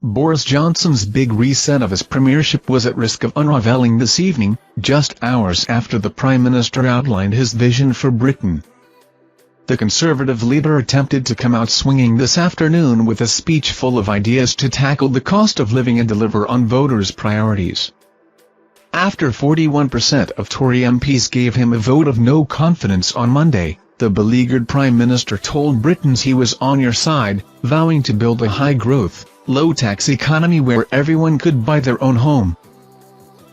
Boris Johnson's big reset of his premiership was at risk of unravelling this evening, just hours after the Prime Minister outlined his vision for Britain. The Conservative leader attempted to come out swinging this afternoon with a speech full of ideas to tackle the cost of living and deliver on voters' priorities. After 41% of Tory MPs gave him a vote of no confidence on Monday, the beleaguered Prime Minister told Britons he was on your side, vowing to build a high-growth, low-tax economy where everyone could buy their own home.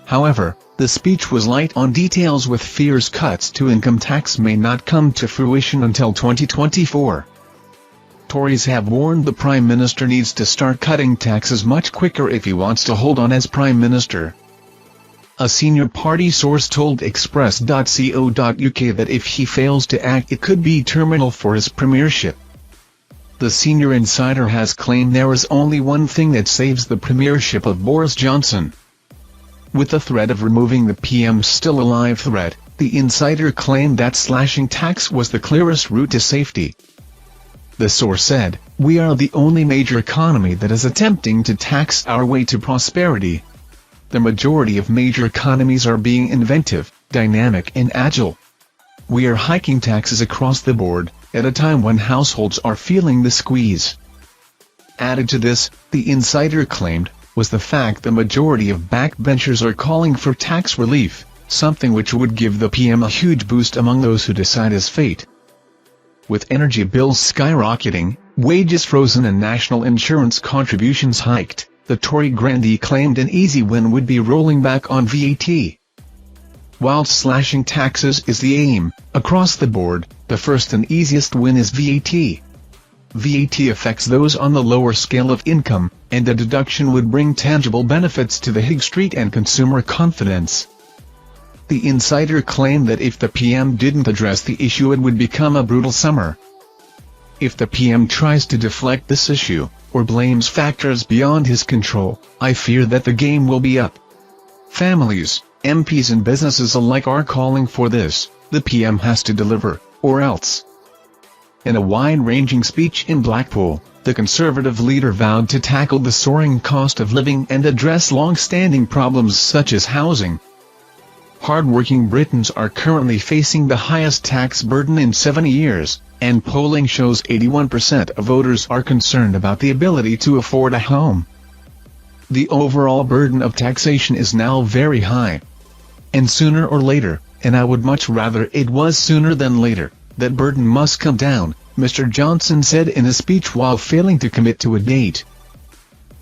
However, the speech was light on details, with fears cuts to income tax may not come to fruition until 2024. Tories have warned the Prime Minister needs to start cutting taxes much quicker if he wants to hold on as Prime Minister. A senior party source told Express.co.uk that if he fails to act, it could be terminal for his premiership. The senior insider has claimed there is only one thing that saves the premiership of Boris Johnson. With the threat of removing the PM's still a live threat, the insider claimed that slashing tax was the clearest route to safety. The source said, "We are the only major economy that is attempting to tax our way to prosperity. The majority of major economies are being inventive, dynamic and agile. We are hiking taxes across the board, at a time when households are feeling the squeeze." Added to this, the insider claimed, was the fact the majority of backbenchers are calling for tax relief, something which would give the PM a huge boost among those who decide his fate. With energy bills skyrocketing, wages frozen and national insurance contributions hiked, the Tory grandee claimed an easy win would be rolling back on VAT. Whilst slashing taxes is the aim, across the board, the first and easiest win is VAT. VAT affects those on the lower scale of income, and a deduction would bring tangible benefits to the High Street and consumer confidence. The insider claimed that if the PM didn't address the issue, it would become a brutal summer. If the PM tries to deflect this issue, or blames factors beyond his control, I fear that the game will be up. Families, MPs and businesses alike are calling for this. The PM has to deliver, or else. In a wide-ranging speech in Blackpool, the Conservative leader vowed to tackle the soaring cost of living and address long-standing problems such as housing. Hard-working Britons are currently facing the highest tax burden in 70 years, and polling shows 81% of voters are concerned about the ability to afford a home. The overall burden of taxation is now very high. And sooner or later, and I would much rather it was sooner than later, that burden must come down, Mr. Johnson said in a speech while failing to commit to a date.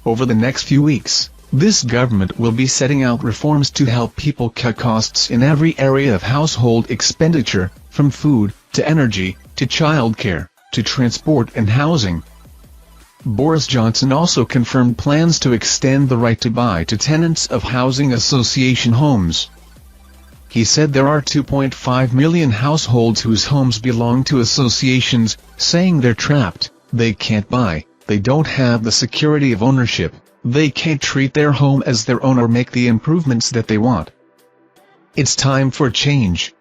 Over the next few weeks, this government will be setting out reforms to help people cut costs in every area of household expenditure, from food, to energy, to childcare, to transport and housing. Boris Johnson also confirmed plans to extend the right to buy to tenants of housing association homes. He said there are 2.5 million households whose homes belong to associations, saying they're trapped, they can't buy, they don't have the security of ownership, they can't treat their home as their own or make the improvements that they want. It's time for change.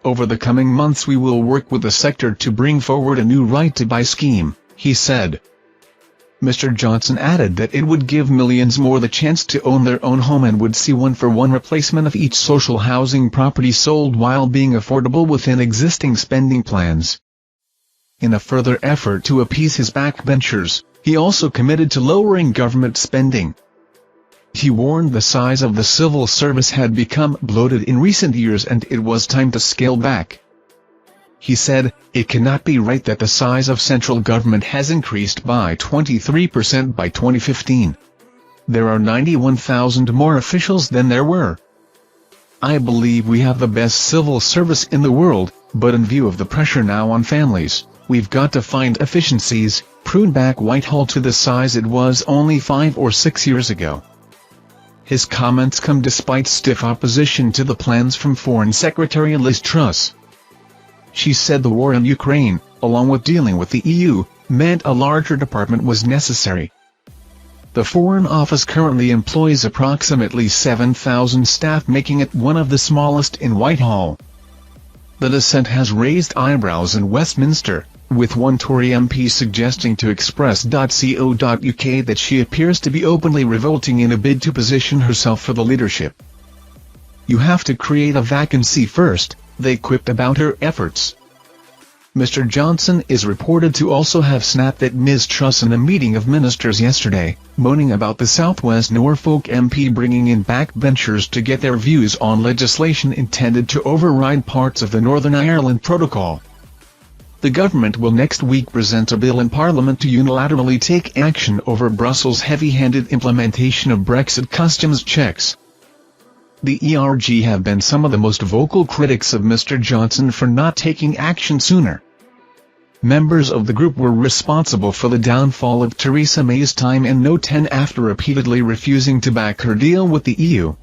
Over the coming months we will work with the sector to bring forward a new right to buy scheme, he said. Mr. Johnson added that it would give millions more the chance to own their own home and would see one-for-one replacement of each social housing property sold while being affordable within existing spending plans. In a further effort to appease his backbenchers, he also committed to lowering government spending. He warned the size of the civil service had become bloated in recent years and it was time to scale back. He said, "It cannot be right that the size of central government has increased by 23% by 2015. There are 91,000 more officials than there were. I believe we have the best civil service in the world, but in view of the pressure now on families, we've got to find efficiencies, prune back Whitehall to the size it was only 5 or 6 years ago." His comments come despite stiff opposition to the plans from Foreign Secretary Liz Truss. She said the war in Ukraine, along with dealing with the EU, meant a larger department was necessary. The Foreign Office currently employs approximately 7,000 staff, making it one of the smallest in Whitehall. The dissent has raised eyebrows in Westminster, with one Tory MP suggesting to Express.co.uk that she appears to be openly revolting in a bid to position herself for the leadership. "You have to create a vacancy first," they quipped about her efforts. Mr Johnson is reported to also have snapped at Ms Truss in a meeting of ministers yesterday, moaning about the South West Norfolk MP bringing in backbenchers to get their views on legislation intended to override parts of the Northern Ireland Protocol. The government will next week present a bill in Parliament to unilaterally take action over Brussels' heavy-handed implementation of Brexit customs checks. The ERG have been some of the most vocal critics of Mr Johnson for not taking action sooner. Members of the group were responsible for the downfall of Theresa May's time in No 10 after repeatedly refusing to back her deal with the EU.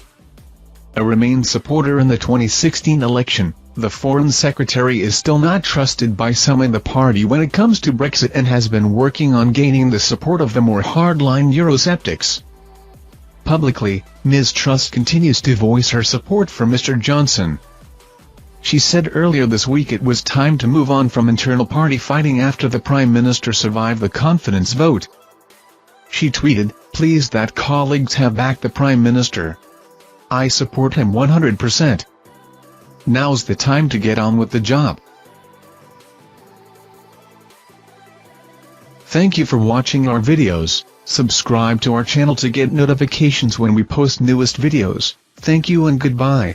A Remain supporter in the 2016 election, the Foreign Secretary is still not trusted by some in the party when it comes to Brexit and has been working on gaining the support of the more hardline Eurosceptics. Publicly, Ms Truss continues to voice her support for Mr Johnson. She said earlier this week it was time to move on from internal party fighting after the Prime Minister survived the confidence vote. She tweeted, "Pleased that colleagues have backed the Prime Minister. I support him 100%. Now's the time to get on with the job." Thank you for watching our videos. Subscribe to our channel to get notifications when we post newest videos. Thank you and goodbye.